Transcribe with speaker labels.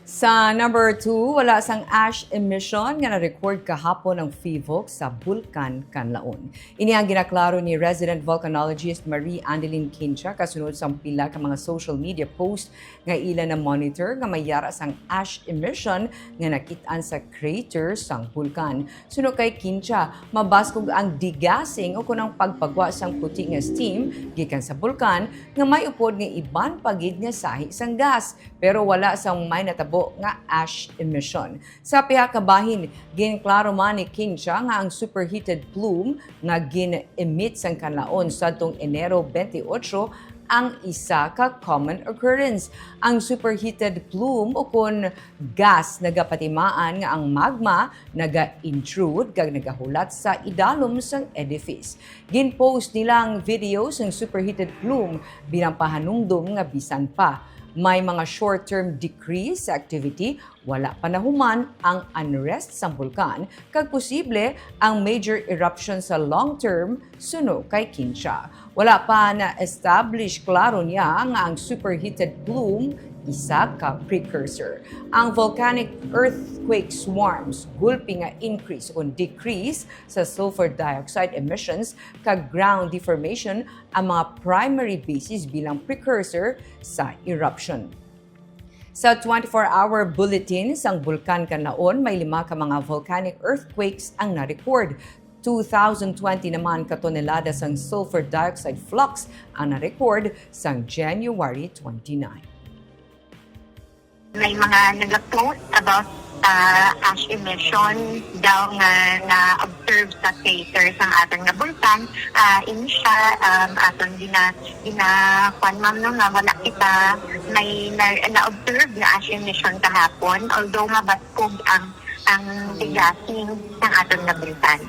Speaker 1: Sa number 2, wala sang ash emission nga na-record kahapon ng PHIVOLCS sa bulkan Kanlaon. Ini ang ginaklaro ni resident volcanologist Marie Andeline Kincha kasunod sa pila ka mga social media post nga ila na monitor nga mayara sang ash emission nga nakitaan sa crater sang bulkan. Suno kay Kincha, mabaskog ang degassing o kunang pagpagwa sang puti nga steam gikan sa bulkan nga may upod nga iban pagid nga sahi sang gas pero wala sang may natabo nga ash emission. Sa piha ka bahin, ginklaro man ni Kincha nga ang superheated plume nga gin-emit sang Kanlaon sadtong Enero 28 ang isa ka common occurrence. Ang superheated plume o kun gas nagapatimaan nga ang magma naga-intrude kag nagahulat sa idalom sang edifice. Ginpost nilang video sang superheated plume bilang pahanumdum nga bisan pa may mga short-term decrease sa activity, wala pa nahuman ang unrest sa bulkan, kag posible ang major eruption sa long-term suno kay Kincha. Wala pa na-establish klaro niya nga ang superheated plume isa ka precursor. Ang volcanic earthquake swarms gulpi nga increase o decrease sa sulfur dioxide emissions kag ground deformation ang mga primary basis bilang precursor sa eruption. Sa 24-hour bulletin sang bulkan Kanlaon, may 5 ka mga volcanic earthquakes ang na-record. 2020 naman katonelada sang sulfur dioxide flux ang na-record sang January 29.
Speaker 2: May mga nag-post about ash emission daw nga na-observe sa crater sang aton nga bulkan. Ini siya aton ginakuan ma'am no, nga wala kita may na-observe na ash emission kahapon although mabaskog ang degassing ng aton nga bulkan.